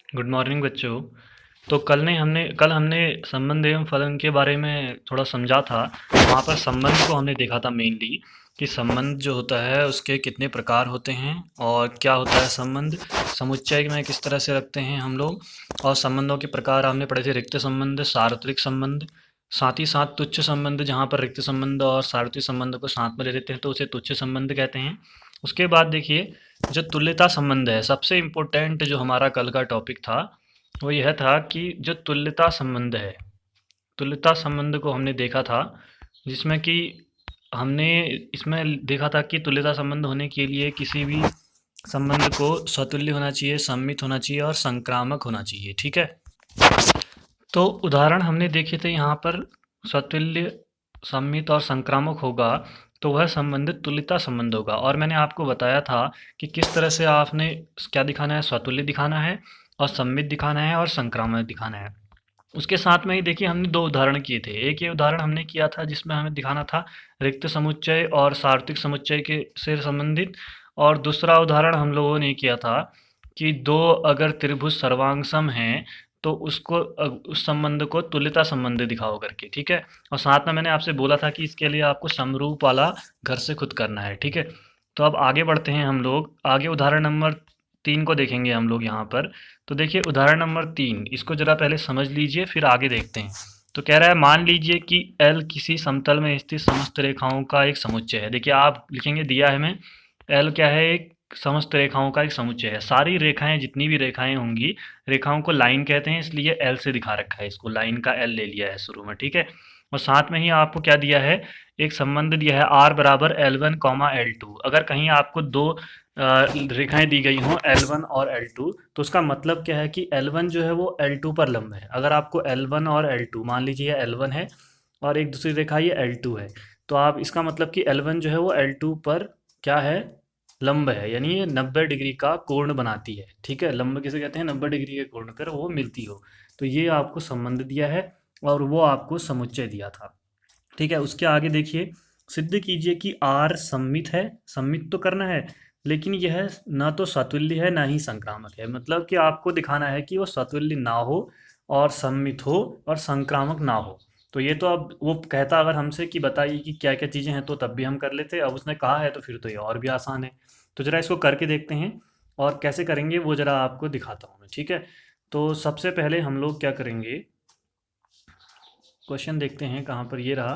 Good morning बच्चों। तो कल हमने संबंध एवं फलन के बारे में थोड़ा समझा था। वहाँ पर संबंध को हमने देखा था मेनली कि संबंध जो होता है उसके कितने प्रकार होते हैं और क्या होता है संबंध, समुच्चय में किस तरह से रखते हैं हम लोग। और संबंधों के प्रकार हमने पढ़े थे, रिक्त संबंध, सार्वत्रिक संबंध, साथ ही साथ तुच्छ संबंध, जहाँ पर रिक्त संबंध और सार्वत्रिक संबंध को साथ में ले लेते हैं तो उसे तुच्छ संबंध कहते हैं। उसके बाद देखिए, जो तुल्यता संबंध है, सबसे इम्पोर्टेंट जो हमारा कल का टॉपिक था वो यह था कि जो तुल्यता संबंध है, तुल्यता संबंध को हमने देखा था, जिसमें कि हमने इसमें देखा था कि तुल्यता संबंध होने के लिए किसी भी संबंध को स्वतुल्य होना चाहिए, सममित होना चाहिए और संक्रामक होना चाहिए। ठीक है, तो उदाहरण हमने देखे थे यहाँ पर। स्वतुल्य, सममित और संक्रामक होगा तो वह संबंध तुल्यता संबंध होगा। और मैंने आपको बताया था कि किस तरह से आपने क्या दिखाना है, स्वतुल्य दिखाना है और सममित दिखाना है और संक्रामक दिखाना है। उसके साथ में ही देखिए, हमने दो उदाहरण किए थे। एक ये उदाहरण हमने किया था जिसमें हमें दिखाना था रिक्त समुच्चय और सार्वत्रिक समुच्चय के से संबंधित। और दूसरा उदाहरण हम लोगों ने किया था कि दो अगर त्रिभुज सर्वांग हैं तो उसको उस संबंध को तुल्यता संबंध दिखाओ करके। ठीक है, और साथ में मैंने आपसे बोला था कि इसके लिए आपको समरूप वाला घर से खुद करना है। ठीक है, तो अब आगे बढ़ते हैं हम लोग। आगे उदाहरण नंबर 3 को देखेंगे हम लोग यहाँ पर। तो देखिए उदाहरण नंबर 3, इसको जरा पहले समझ लीजिए फिर आगे देखते हैं। तो कह रहा है, मान लीजिए कि एल किसी समतल में स्थित समस्त रेखाओं का एक समुच्चय है। देखिए आप लिखेंगे, दिया है हमें एल क्या है, एक समस्त रेखाओं का एक समुच्चय है। सारी रेखाएं, जितनी भी रेखाएं होंगी, रेखाओं को लाइन कहते हैं, इसलिए एल से दिखा रखा है, इसको लाइन का एल ले लिया है शुरू में। ठीक है, और साथ में ही आपको क्या दिया है, एक संबंध दिया है आर बराबर L one comma L two. अगर कहीं आपको दो रेखाएं दी गई हों L1 और L2, तो उसका मतलब क्या है कि L1 जो है वो L2 पर लंब है। अगर आपको L1 और L2 मान लीजिए, L1 है और एक दूसरी रेखा ये L2 है, तो आप इसका मतलब कि L1 जो है वो L2 पर क्या है, लंब है, यानी ये 90 डिग्री का कोण बनाती है। ठीक है, लंब किसे कहते हैं, 90 डिग्री के कोण पर वो मिलती हो। तो ये आपको संबंध दिया है और वो आपको समुच्चय दिया था। ठीक है, उसके आगे देखिए, सिद्ध कीजिए कि आर सममित है। सममित तो करना है, लेकिन यह ना तो स्वतुल्य है ना ही संक्रामक है। मतलब कि आपको दिखाना है कि वो स्वतुल्य ना हो और सममित हो और संक्रामक ना हो। तो ये तो अब वो कहता अगर हमसे कि बताइए कि क्या क्या चीज़ें हैं, तो तब भी हम कर लेते। अब उसने कहा है तो फिर तो ये और भी आसान है। तो जरा इसको करके देखते हैं, और कैसे करेंगे वो जरा आपको दिखाता हूँ मैं। ठीक है, तो सबसे पहले हम लोग क्या करेंगे, क्वेश्चन देखते हैं कहाँ पर, ये रहा।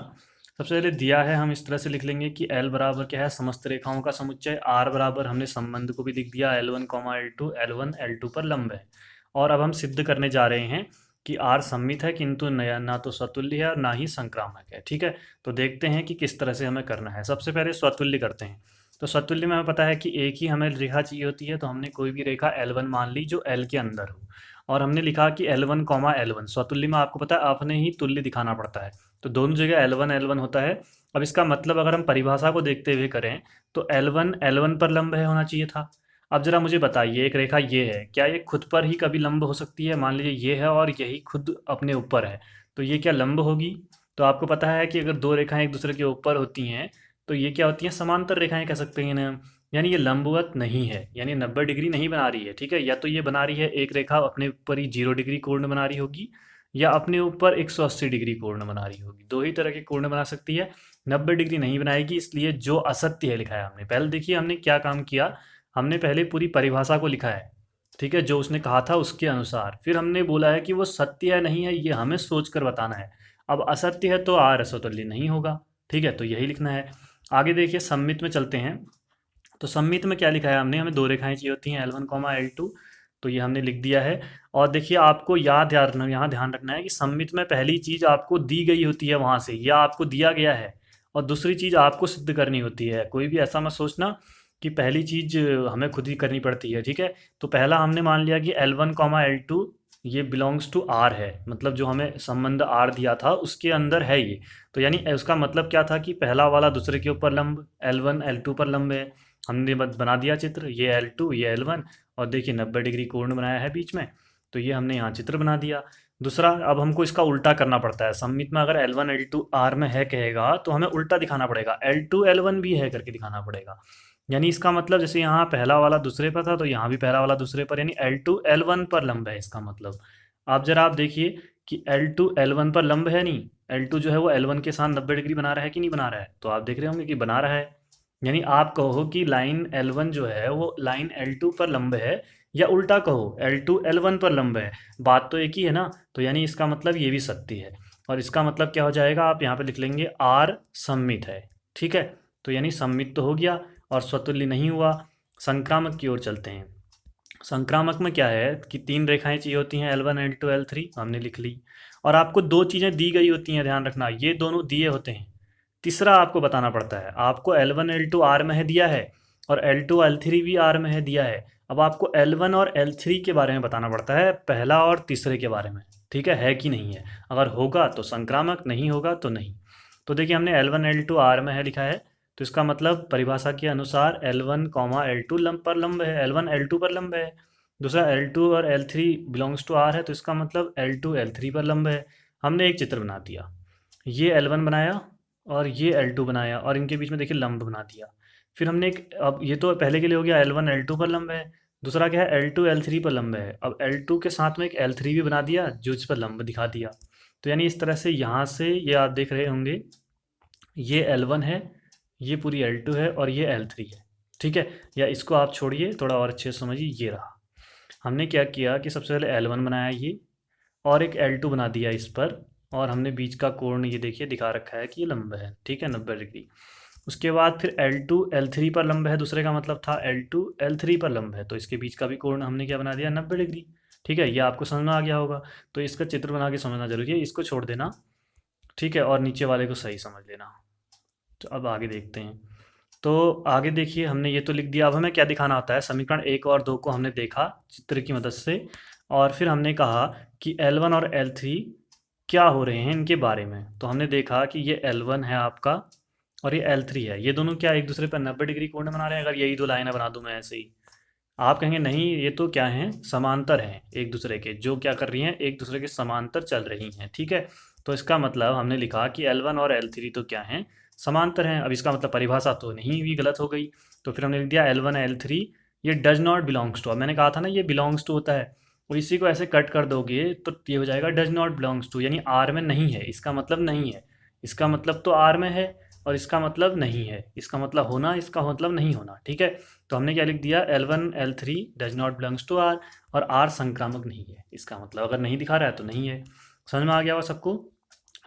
सबसे पहले दिया है, हम इस तरह से लिख लेंगे कि L बराबर क्या है, समस्त रेखाओं का समुच्चय। R बराबर हमने संबंध को भी लिख दिया, L1 comma L2, L1 L2 पर लंब है। और अब हम सिद्ध करने जा रहे हैं कि R सममित है, किंतु नया ना तो स्वतुल्य है और ना ही संक्रामक है। ठीक है, तो देखते हैं कि किस तरह से हमें करना है। सबसे पहले स्वतुल्य करते हैं। तो स्वतुल्य में हमें पता है कि एक ही हमें रेखा चाहिए होती है, तो हमने कोई भी रेखा L1 मान ली जो L के अंदर हो। और हमने लिखा कि L1 कॉमा L1, स्वतुल्य में आपको पता है आपने ही तुल्य दिखाना पड़ता है, तो दोनों जगह L1 L1 होता है। अब इसका मतलब अगर हम परिभाषा को देखते हुए करें तो L1 L1 पर लंब है होना चाहिए था। अब जरा मुझे बताइए, एक रेखा ये है, क्या ये खुद पर ही कभी लंब हो सकती है? मान लीजिए ये है और यही खुद अपने ऊपर है, तो ये क्या लंब होगी? तो आपको पता है कि अगर दो रेखाएं एक दूसरे के ऊपर होती हैं तो ये क्या होती हैं, समांतर रेखाएं कह सकते हैं इन्हें। यानी ये लंबवत नहीं है, यानी 90 डिग्री नहीं बना रही है। ठीक है, या तो ये बना रही है एक रेखा अपने ऊपर ही 0 डिग्री कोण बना रही होगी, या अपने ऊपर 180 डिग्री कोण बना रही होगी। दो ही तरह के कोण बना सकती है, 90 डिग्री नहीं बनाएगी। इसलिए जो असत्य है लिखा है हमने। पहले देखिए हमने क्या काम किया, हमने पहले पूरी परिभाषा को लिखा है। ठीक है, जो उसने कहा था उसके अनुसार। फिर हमने बोला है कि वो सत्य है नहीं है, ये हमें सोच कर बताना है। अब असत्य है तो आर असतुल्य नहीं होगा। ठीक है, तो यही लिखना है। आगे देखिए, सम्मित में चलते हैं। तो सम्मित में क्या लिखा है हमने, हमें दो रेखाएं चाहिए होती हैं L1 कॉमा L2, तो ये हमने लिख दिया है। और देखिए आपको याद यहाँ ध्यान रखना है कि सम्मित में पहली चीज़ आपको दी गई होती है वहाँ से, या आपको दिया गया है, और दूसरी चीज़ आपको सिद्ध करनी होती है। कोई भी ऐसा मत सोचना कि पहली चीज़ हमें खुद ही करनी पड़ती है। ठीक है, तो पहला हमने मान लिया कि L1 कॉमा L2 ये बिलोंग्स टू आर है, मतलब जो हमें संबंध आर दिया था उसके अंदर है ये। तो यानी उसका मतलब क्या था कि पहला वाला दूसरे के ऊपर लंब, L1 L2 पर लंब है। हमने बना दिया चित्र, ये L2 ये L1, और देखिए 90 डिग्री कोण बनाया है बीच में, तो ये हमने यहाँ चित्र बना दिया। दूसरा, अब हमको इसका उल्टा करना पड़ता है। सम्मित में अगर L1 L2 R में है कहेगा तो हमें उल्टा दिखाना पड़ेगा, L2 L1 भी है करके दिखाना पड़ेगा। यानी इसका मतलब जैसे यहाँ पहला वाला दूसरे पर था तो यहाँ भी पहला वाला दूसरे पर, यानी L2 L1 पर लंब है इसका मतलब। आप जरा आप देखिए कि L2 L1 पर लंब है नहीं, L2 जो है वो L1 के साथ 90 डिग्री बना रहा है कि नहीं बना रहा है, तो आप देख रहे होंगे कि बना रहा है। यानी आप कहो कि लाइन L1 जो है वो लाइन L2 पर लंब है, या उल्टा कहो L2 L1 पर लंब है, बात तो एक ही है ना। तो यानी इसका मतलब ये भी सत्य है, और इसका मतलब क्या हो जाएगा, आप यहाँ पे लिख लेंगे R सममित है। ठीक है, तो यानी सममित तो हो गया और स्वतुल्य नहीं हुआ। संक्रामक की ओर चलते हैं। संक्रामक में क्या है कि 3 रेखाएं चाहिए होती हैं, L1 L2 L3 हमने लिख ली, और आपको 2 चीज़ें दी गई होती हैं, ध्यान रखना ये दोनों दिए होते हैं। तीसरा आपको बताना पड़ता है, आपको L1 L2 R में है दिया है, और L2 L3 भी R में है दिया है। अब आपको L1 और L3 के बारे में बताना पड़ता है, पहला और तीसरे के बारे में। ठीक है कि नहीं है, अगर होगा तो संक्रामक, नहीं होगा तो नहीं। तो देखिए हमने L1 L2 R में है लिखा है, तो इसका मतलब परिभाषा के अनुसार L1 L2 लंब पर लंब है, L1 L2 पर लंब है। दूसरा L2 और L3 बिलोंग्स टू R है, तो इसका मतलब L2 L3 पर लंब है। हमने एक चित्र बना दिया, ये L1 बनाया और ये L2 बनाया, और इनके बीच में देखिए लंब बना दिया। फिर हमने एक, अब ये तो पहले के लिए हो गया L1 L2 पर लंब है, दूसरा क्या है L2 L3 पर लंब है। अब L2 के साथ में एक L3 भी बना दिया जो इस पर लंब दिखा दिया। तो यानी इस तरह से यहाँ से ये आप देख रहे होंगे, ये L1 है, ये पूरी L2 है, और ये L3 है। ठीक है, या इसको आप छोड़िए थोड़ा और अच्छे से समझिए, ये रहा। हमने क्या किया कि सबसे पहले L1 बनाया ये, और एक L2 बना दिया इस पर, और हमने बीच का कोण ये देखिए दिखा रखा है कि ये लंब है, ठीक है 90 डिग्री। उसके बाद फिर L2 L3 पर लंब है, दूसरे का मतलब था L2 L3 पर लंब है, तो इसके बीच का भी कोण हमने क्या बना दिया 90 डिग्री। ठीक है, ये आपको समझ में आ गया होगा। तो इसका चित्र बना के समझना जरूरी है, इसको छोड़ देना। ठीक है, और नीचे वाले को सही समझ लेना। तो अब आगे देखते हैं। तो आगे देखिए हमने ये तो लिख दिया, अब हमें क्या दिखाना होता है, समीकरण 1 और 2 को हमने देखा चित्र की मदद से, और फिर हमने कहा कि L1 और L3 क्या हो रहे हैं इनके बारे में। तो हमने देखा कि ये L1 है आपका और ये L3 है, ये दोनों क्या एक दूसरे पर 90 डिग्री कोण बना रहे हैं। अगर यही दो लाइनें बना दूं मैं ऐसे ही, आप कहेंगे नहीं ये तो क्या हैं, समांतर हैं एक दूसरे के, जो क्या कर रही हैं एक दूसरे के समांतर चल रही हैं। ठीक है, तो इसका मतलब हमने लिखा कि L1 और L3 तो क्या हैं, समांतर हैं। अब इसका मतलब परिभाषा तो नहीं हुई, गलत हो गई। तो फिर हमने लिख दिया L1 L3 ये डज नॉट बिलोंग्स टू। अब मैंने कहा था ना ये बिलोंग्स टू होता है, और इसी को ऐसे कट कर दोगे तो ये हो जाएगा डज नॉट बिलोंग्स टू, यानी आर में नहीं है, इसका मतलब नहीं है। इसका मतलब तो आर में है, और इसका मतलब नहीं है, इसका मतलब होना, इसका मतलब नहीं होना। ठीक है, तो हमने क्या लिख दिया L1 L3 does not belongs to R, और आर संक्रामक नहीं है, इसका मतलब अगर नहीं दिखा रहा है तो नहीं है। समझ में आ गया होगा सबको।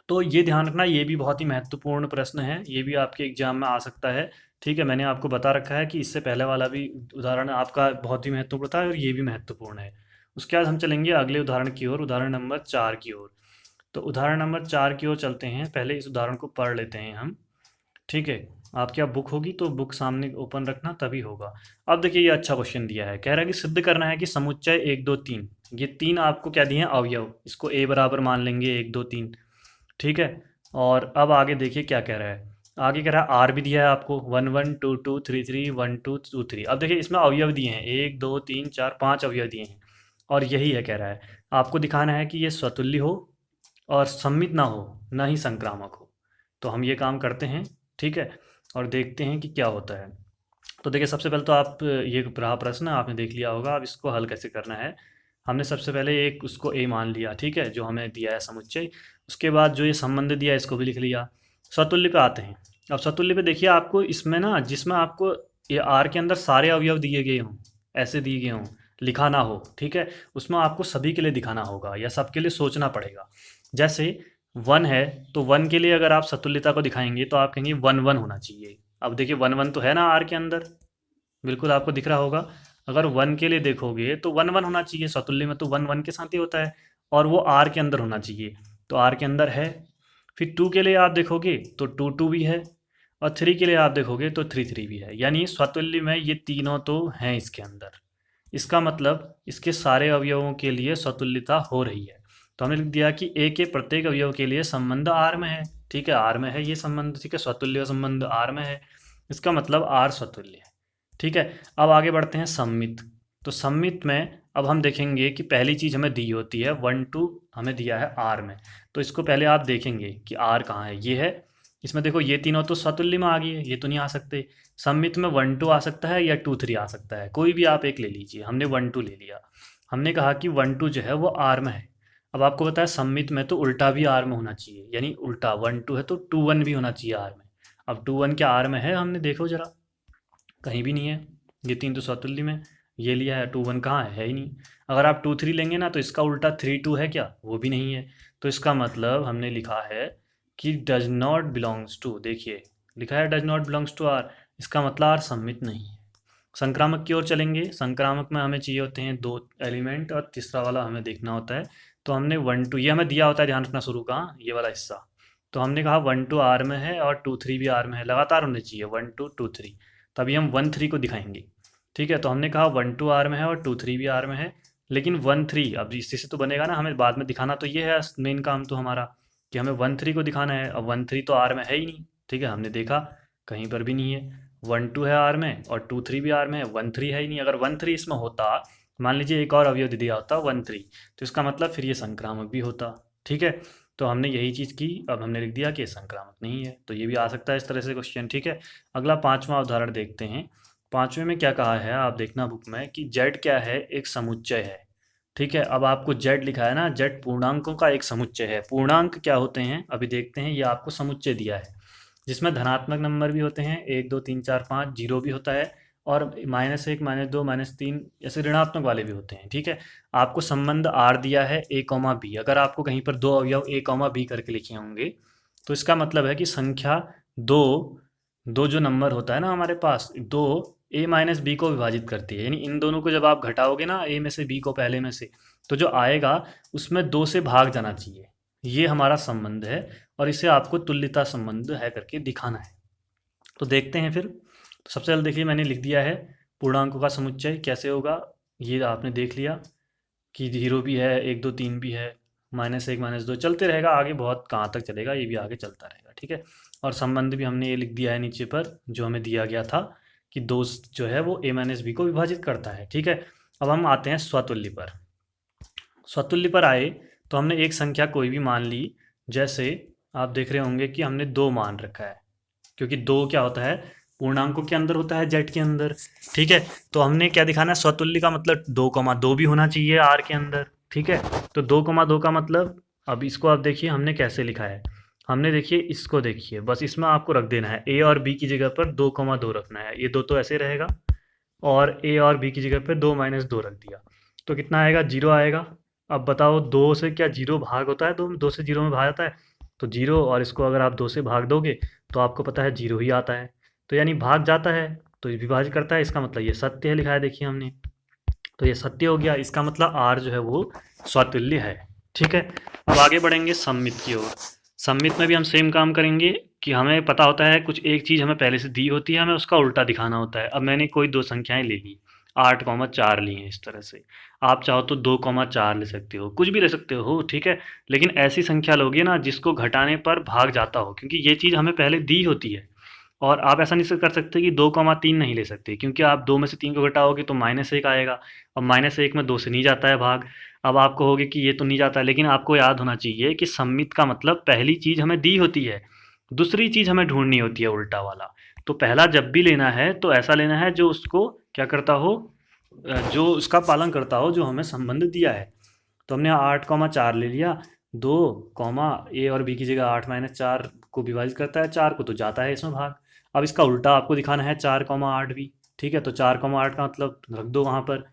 तो ये ध्यान रखना, ये भी बहुत ही महत्वपूर्ण प्रश्न है, ये भी आपके एग्जाम में आ सकता है। ठीक है, मैंने आपको बता रखा है कि इससे पहले वाला भी उदाहरण आपका बहुत ही महत्वपूर्ण था, और ये भी महत्वपूर्ण है। उसके बाद हम चलेंगे अगले उदाहरण की ओर, उदाहरण नंबर 4 की ओर। तो उदाहरण नंबर 4 की ओर चलते हैं, पहले इस उदाहरण को पढ़ लेते हैं हम। ठीक है, आपके यहाँ बुक होगी तो बुक सामने ओपन रखना, तभी होगा। अब देखिए ये अच्छा क्वेश्चन दिया है, कह रहा है कि सिद्ध करना है कि समुच्चय 1 2 3, ये 3 आपको क्या दिए हैं अवयव, इसको A बराबर मान लेंगे 1 2 3। ठीक है, और अब आगे देखिए क्या कह रहा है, आगे कह रहा है आर भी दिया है आपको 1 1 2 2 3 3 1 2 2 3। अब देखिए इसमें अवयव दिए हैं 1 2 3 4 5 अवयव दिए हैं, और यही है कह रहा है आपको दिखाना है कि ये स्वतुल्य हो और सममित ना हो, ना ही संक्रामक हो। तो हम ये काम करते हैं। ठीक है, और देखते हैं कि क्या होता है। तो देखिए सबसे पहले तो आप ये रहा प्रश्न आपने देख लिया होगा, अब इसको हल कैसे करना है। हमने सबसे पहले एक उसको ए मान लिया, ठीक है, जो हमें दिया है समुच्चय। उसके बाद जो ये संबंध दिया है इसको भी लिख लिया। स्वतुल्य पे आते हैं। अब स्वतुल्य पे देखिए आपको इसमें ना, जिसमें आपको ये आर के अंदर सारे अवयव दिए गए हों, ऐसे दिए गए हों, लिखा ना हो, ठीक है, उसमें आपको सभी के लिए दिखाना होगा या सबके लिए सोचना पड़ेगा। जैसे 1 है, तो 1 के लिए अगर आप सतुल्यता को दिखाएंगे तो आप कहेंगे 1 1 होना चाहिए। अब देखिए 1 1 तो है ना आर के अंदर, बिल्कुल आपको दिख रहा होगा। अगर 1 के लिए देखोगे तो 1 1 होना चाहिए, स्वतुल्य में तो 1 1 के साथ ही होता है, और वो आर के अंदर होना चाहिए, तो आर के अंदर है। फिर 2 के लिए आप देखोगे तो 2 2 भी है, और 3 के लिए आप देखोगे तो 3 3 भी है। यानी स्वतुल्य में ये तीनों तो हैं इसके अंदर, इसका मतलब इसके सारे अवयवों के लिए स्वतुल्यता हो रही है। तो हमने लिख दिया कि ए के प्रत्येक अवयव के लिए संबंध आर में है। ठीक है, आर में है ये संबंध, ठीक है, स्वतुल्य संबंध आर में है, इसका मतलब आर स्वतुल्य है। ठीक है, अब आगे बढ़ते हैं सम्मित। तो सम्मित में अब हम देखेंगे कि पहली चीज़ हमें दी होती है 1 2 हमें दिया है आर में, तो इसको पहले आप देखेंगे कि आर कहाँ है, ये है, इसमें देखो ये तीनों तो स्वतुल्य में आ गई है, ये तो नहीं आ सकते। सममित में 1 2 आ सकता है या 2 3 आ सकता है, कोई भी आप एक ले लीजिए। हमने 1 2 ले लिया। हमने कहा कि 1 2 जो है वो आर में है। अब आपको पता है सममित में तो उल्टा भी आर में होना चाहिए, यानी उल्टा 1 2 है तो 2 1 भी होना चाहिए आर में। अब 2 1 क्या आर में है? हमने देखो जरा, कहीं भी नहीं है। ये तीन तो स्वतुल्य में, ये लिया है, 2 1 कहाँ है ही नहीं। अगर आप 2 3 लेंगे ना तो इसका उल्टा 3 2 है क्या? वो भी नहीं है। तो इसका मतलब हमने लिखा है कि डज नॉट बिलोंग्स टू, देखिए लिखा है does not belongs to R, इसका मतलब आर सम्मित नहीं है। संक्रामक की ओर चलेंगे। संक्रामक में हमें चाहिए होते हैं 2 एलिमेंट और तीसरा वाला हमें देखना होता है। तो हमने 1 2, ये हमें दिया होता है, ध्यान रखना शुरू का, ये वाला हिस्सा। तो हमने कहा 1 2 आर में है और 2 3 भी आर में है, लगातार होने चाहिए 1 2 2 3, तभी हम 1 3 को दिखाएंगे। ठीक है, तो हमने कहा 1 2 आर में है और 2 3 भी आर में है, लेकिन 1 3 अब इसी से तो बनेगा ना, हमें बाद में दिखाना तो ये है मेन काम तो हमारा, कि हमें 1 3 को दिखाना है। अब 1 3 तो आर में है ही नहीं। ठीक है, हमने देखा कहीं पर भी नहीं है। 1 2 है आर में और 2 3 भी आर में है, 1 3 है ही नहीं। अगर 1 3 इसमें होता, मान लीजिए एक और अवयव दे दिया होता 1 3, तो इसका मतलब फिर ये संक्रामक भी होता। ठीक है, तो हमने यही चीज़ की। अब हमने लिख दिया कि ये संक्रामक नहीं है, तो ये भी आ सकता है इस तरह से क्वेश्चन। ठीक है, अगला 5वां उदाहरण देखते हैं। 5वें में क्या कहा है आप देखना बुक में, कि जेड क्या है? एक समुच्चय है। ठीक है, अब आपको जेड लिखा है ना, जेड पूर्णांकों का एक समुच्चय है। पूर्णांक क्या होते हैं अभी देखते हैं। ये आपको समुच्चय दिया है जिसमें धनात्मक नंबर भी होते हैं, 1 2 3 4 5, जीरो भी होता है, और -1 -2 -3 ऐसे ऋणात्मक वाले भी होते हैं। ठीक है, आपको संबंध आर दिया है a कॉमा बी। अगर आपको कहीं पर दो अवयव a कॉमा बी करके लिखे होंगे तो इसका मतलब है कि संख्या दो, दो जो नंबर होता है ना हमारे पास, दो a माइनस बी को विभाजित करती है। यानी इन दोनों को जब आप घटाओगे ना, a में से b को पहले में से, तो जो आएगा उसमें 2 से भाग जाना चाहिए। ये हमारा संबंध है और इसे आपको तुल्यता संबंध है करके दिखाना है। तो देखते हैं फिर। तो सबसे पहले देखिए मैंने लिख दिया है पूर्णांकों का समुच्चय कैसे होगा। ये आपने देख लिया कि 0 भी है, 1 2 3 भी है, -1 -2 चलते रहेगा आगे, बहुत कहाँ तक चलेगा, ये भी आगे चलता रहेगा। ठीक है, और संबंध भी हमने ये लिख दिया है नीचे पर, जो हमें दिया गया था कि दोस्त जो है वो a माइनस बी को विभाजित करता है। ठीक है, अब हम आते हैं स्वतुल्य पर। स्वतुल्य पर आए तो हमने एक संख्या कोई भी मान ली। जैसे आप देख रहे होंगे कि हमने 2 मान रखा है, क्योंकि 2 क्या होता है? पूर्णांकों के अंदर होता है, जेड के अंदर। ठीक है, तो हमने क्या दिखाना है? स्वतुल्य का मतलब 2,2 भी होना चाहिए आर के अंदर। ठीक है, तो 2,2 का मतलब, अब इसको आप देखिए हमने कैसे लिखा है। हमने देखिए इसको देखिए, बस इसमें आपको रख देना है a और b की जगह पर 2,2 रखना है। ये दो तो ऐसे रहेगा, और a और b की जगह पर 2 -2 रख दिया, तो कितना आएगा? 0 आएगा। अब बताओ 2 से क्या 0 भाग होता है? 2 से 0 में भाग आता है, तो 0, और इसको अगर आप 2 से भाग दोगे तो आपको पता है 0 ही आता है। तो यानी भाग जाता है तो ये विभाजित करता है, इसका मतलब ये सत्य है, लिखा है देखिए हमने। तो ये सत्य हो गया, इसका मतलब आर जो है वो स्वतुल्य है। ठीक है, अब आगे बढ़ेंगे सम्मित की ओर। सम्मित में भी हम सेम काम करेंगे कि हमें पता होता है कुछ एक चीज़ हमें पहले से दी होती है, हमें उसका उल्टा दिखाना होता है। अब मैंने कोई दो संख्याएं ले ली, 8,4 ली हैं इस तरह से। आप चाहो तो 2,4 ले सकते हो, कुछ भी ले सकते हो। ठीक है, लेकिन ऐसी संख्या लोगे ना जिसको घटाने पर भाग जाता हो, क्योंकि ये चीज़ हमें पहले दी होती है। और आप ऐसा नहीं कर सकते कि 2,3 नहीं ले सकते, क्योंकि आप 2 में से 3 को घटाओगे तो -1 आएगा, और -1 में 2 से नहीं जाता है भाग। अब आप कहोगे कि ये तो नहीं जाता है, लेकिन आपको याद होना चाहिए कि सम्मित का मतलब पहली चीज़ हमें दी होती है, दूसरी चीज़ हमें ढूंढनी होती है उल्टा वाला। तो पहला जब भी लेना है तो ऐसा लेना है जो उसको क्या करता हो, जो उसका पालन करता हो, जो हमें संबंध दिया है। तो हमने 8,4 ले लिया। 2 कॉमा ए और बी की जगह 8 -4 को विभाजित करता है 4 को, तो जाता है इसमें भाग। अब इसका उल्टा आपको दिखाना है 4,8 भी। ठीक है, तो 4,8 का मतलब रख दो वहाँ पर,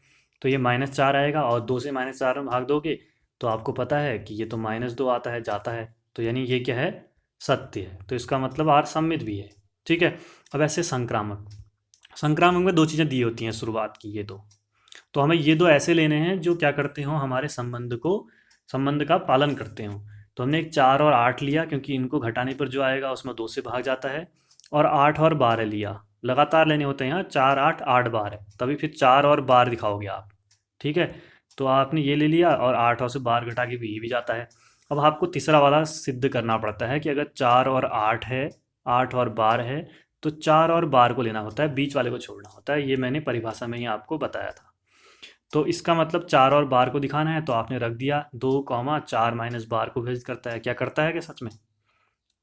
तो ये -4 आएगा, और 2 से -4 में भाग दोगे तो आपको पता है कि ये तो -2 आता है, जाता है। तो यानी ये क्या है? सत्य है। तो इसका मतलब आर सम्मित भी है। ठीक है, अब ऐसे संक्रामक। संक्रामक में दो चीज़ें दी होती हैं शुरुआत की, ये दो। तो हमें ये दो ऐसे लेने हैं जो क्या करते हो, हमारे संबंध का पालन करते हो। तो हमने एक 4 और 8 लिया, क्योंकि इनको घटाने पर जो आएगा उसमें 2 से भाग जाता है। और 8 और 12 लिया, लगातार लेने होते हैं यहाँ, 4 8 8 12, तभी फिर 4 और 12 दिखाओगे आप। ठीक है, तो आपने ये ले लिया, और 8 और से 12 घटा के भी जाता है। अब आपको तीसरा वाला सिद्ध करना पड़ता है कि अगर 4 और 8 है, 8 और 12 है, तो 4 और 12 को लेना होता है, बीच वाले को छोड़ना होता है। ये मैंने परिभाषा में ही आपको बताया था। तो इसका मतलब 4 और 12 को दिखाना है, तो आपने रख दिया 2, 4 -12 को विभाजित करता है। क्या करता है कि सच में?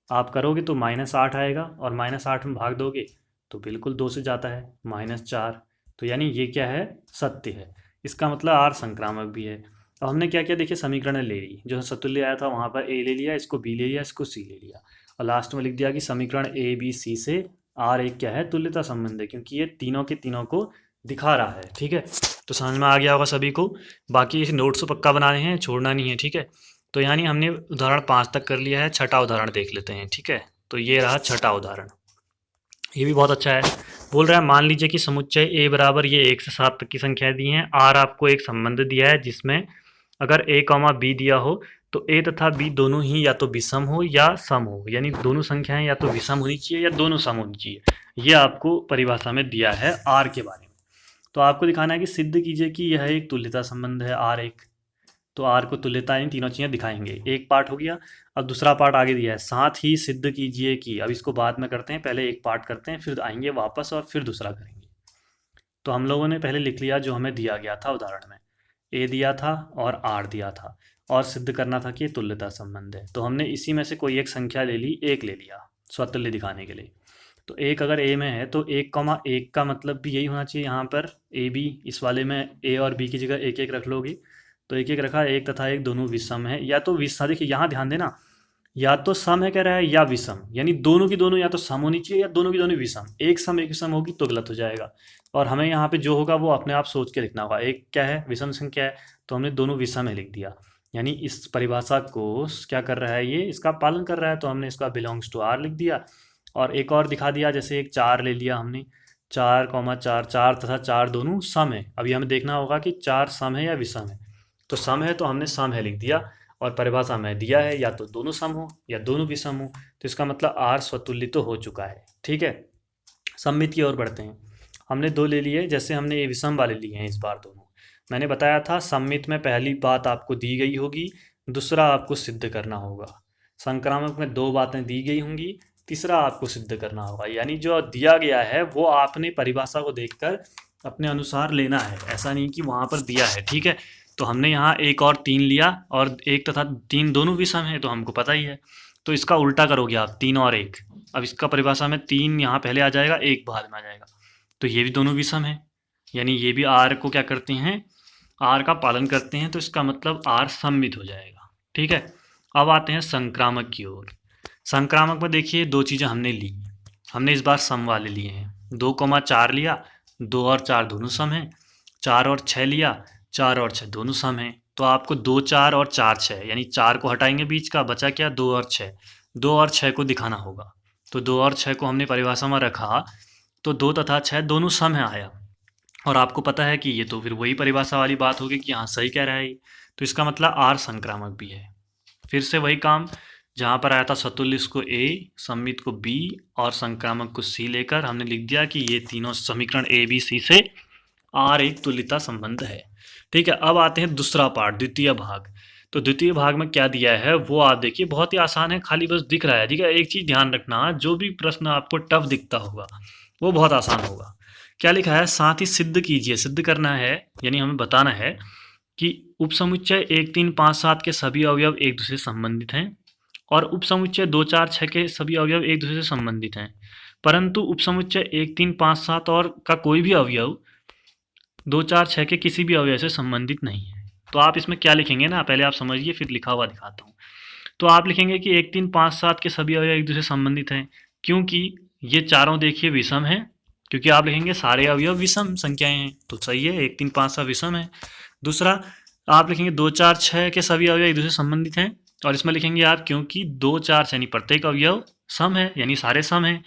आप करोगे तो -8 आएगा और -8 में भाग दोगे तो बिल्कुल 2 से जाता है, -4। तो यानी ये क्या है, सत्य है। इसका मतलब आर संक्रामक भी है। अब हमने क्या किया, देखिए समीकरण ले ली, जो सतुल्य आया था वहाँ पर ए ले लिया, इसको बी ले लिया, इसको सी ले लिया, और लास्ट में लिख दिया कि समीकरण ए बी सी से आर एक क्या है, तुल्यता संबंध है, क्योंकि ये तीनों के तीनों को दिखा रहा है। ठीक है, तो समझ में आ गया होगा सभी को। बाकी इस नोट्स को पक्का बनाने हैं, छोड़ना नहीं है। ठीक है, तो यानी हमने उदाहरण 5 तक कर लिया है। छठा उदाहरण देख लेते हैं। ठीक है, तो ये रहा छठा उदाहरण, ये भी बहुत अच्छा है। बोल रहा है मान लीजिए कि समुच्चय ए बराबर ये 1 से 7 तक की संख्याएं दी हैं। आर आपको एक संबंध दिया है जिसमें अगर ए कॉमा बी दिया हो तो ए तथा बी दोनों ही या तो विषम हो या सम हो, यानी दोनों संख्याएं या तो विषम होनी चाहिए या दोनों सम होनी चाहिए। ये आपको परिभाषा में दिया है आर के बारे में। तो आपको दिखाना है कि सिद्ध कीजिए कि यह एक तुल्यता संबंध है आर एक। तो आर को तुल्यता इन तीनों चीज़ें दिखाएंगे। एक पार्ट हो गया। अब दूसरा पार्ट आगे दिया है, साथ ही सिद्ध कीजिए कि, अब इसको बाद में करते हैं, पहले एक पार्ट करते हैं, फिर आएंगे वापस और फिर दूसरा करेंगे। तो हम लोगों ने पहले लिख लिया जो हमें दिया गया था उदाहरण में, ए दिया था और आर दिया था, और सिद्ध करना था कि ये तुल्यता संबंध है। तो हमने इसी में से कोई एक संख्या ले ली, एक ले लिया स्वतुल्य दिखाने के लिए। तो एक अगर ए में है तो 1,1 का मतलब भी यही होना चाहिए। यहाँ पर ए बी, इस वाले में ए और बी की जगह एक एक रख लोगे, तो एक एक रखा, एक तथा एक दोनों विषम है, या तो विषम, देखिए यहाँ ध्यान देना, या तो सम है कह रहा है या विषम, यानी दोनों की दोनों या तो सम होनी चाहिए या दोनों की दोनों विषम। एक सम एक विषम होगी तो गलत हो जाएगा, और हमें यहाँ पे जो होगा वो अपने आप सोच के लिखना होगा। एक क्या है, विषम संख्या है, तो हमने दोनों विषम है लिख दिया, यानी इस परिभाषा को क्या कर रहा है, ये इसका पालन कर रहा है, तो हमने इसका बिलोंग्स टू आर लिख दिया। और एक और दिखा दिया, जैसे एक 4 ले लिया हमने, 4,4, 4 तथा 4 दोनों सम है। अभी हमें देखना होगा कि 4 सम है या विषम है, तो सम है तो हमने सम है लिख दिया, और परिभाषा में दिया है या तो दोनों सम हो या दोनों विषम हो, तो इसका मतलब आर स्वतुल्य तो हो चुका है। ठीक है, सममित की ओर बढ़ते हैं। हमने 2 ले लिए, जैसे हमने ये विषम वाले लिए हैं इस बार दोनों। मैंने बताया था सममित में पहली बात आपको दी गई होगी, दूसरा आपको सिद्ध करना होगा। संक्रामक में 2 बातें दी गई होंगी, तीसरा आपको सिद्ध करना होगा, यानी जो दिया गया है वो आपने परिभाषा को देखकर अपने अनुसार लेना है, ऐसा नहीं कि वहाँ पर दिया है। ठीक है, तो हमने यहाँ 1 और 3 लिया, और 1 तथा 3 दोनों विषम है, तो हमको पता ही है। तो इसका उल्टा करोगे आप, 3 और 1। अब इसका परिभाषा में 3 यहाँ पहले आ जाएगा, 1 बाद में आ जाएगा, तो ये भी दोनों विषम है, यानी ये भी आर को क्या करते हैं, आर का पालन करते हैं, तो इसका मतलब आर सममित हो जाएगा। ठीक है, अब आते हैं संक्रामक की ओर। संक्रामक में देखिए 2 चीज़ें हमने ली, हमने इस बार सम वाले लिए हैं। 2,4 लिया, 2 और 4 दोनों सम हैं। 4 और 6 लिया, 4 और 6 दोनों सम हैं। तो आपको 2, 4 और 4, 6, यानी 4 को हटाएंगे बीच का, बचा क्या, 2 और 6। 2 और 6 को दिखाना होगा, तो 2 और 6 को हमने परिभाषा में रखा, तो 2 तथा 6 दोनों सम है आया। और आपको पता है कि ये तो फिर वही परिभाषा वाली बात होगी कि हाँ सही कह रहा है, तो इसका मतलब आर संक्रामक भी है। फिर से वही काम, जहाँ पर आया था सतुल्य इसको ए, सममित को बी और संक्रामक को सी लेकर हमने लिख दिया कि ये तीनों समीकरण ए बी सी से आर एक तुल्यता संबंध है। ठीक है, अब आते हैं दूसरा पार्ट, द्वितीय भाग। तो द्वितीय भाग में क्या दिया है वो आप देखिए, बहुत ही आसान है, खाली बस दिख रहा है। ठीक है, एक चीज़ ध्यान रखना, जो भी प्रश्न आपको टफ दिखता होगा वो बहुत आसान होगा। क्या लिखा है, साथ ही सिद्ध कीजिए, सिद्ध करना है, यानी हमें बताना है कि उपसमुच्चय 1, 3, 5, 7 के सभी अवयव एक दूसरे से संबंधित हैं, और उपसमुच्चय 2, 4, 6 के सभी अवयव एक दूसरे से संबंधित हैं, परंतु उपसमुच्चय 1, 3, 5, 7 और का कोई भी अवयव 2, 4, 6 के किसी भी अवयव से संबंधित नहीं है। तो आप इसमें क्या लिखेंगे ना, पहले आप समझिए फिर लिखा हुआ दिखाता हूँ। तो आप लिखेंगे कि 1, 3, 5, 7 के सभी अवयव एक दूसरे से संबंधित हैं, क्योंकि ये चारों देखिए विषम है, क्योंकि आप लिखेंगे सारे अवयव विषम संख्याएं हैं, तो सही है, 1, 3, 5, 7 विषम है। दूसरा आप लिखेंगे 2, 4, 6 के सभी अवयव एक दूसरे से संबंधित हैं, और इसमें लिखेंगे आप क्योंकि 2, 4, 6 यानी प्रत्येक अवयव सम है, यानी सारे सम हैं।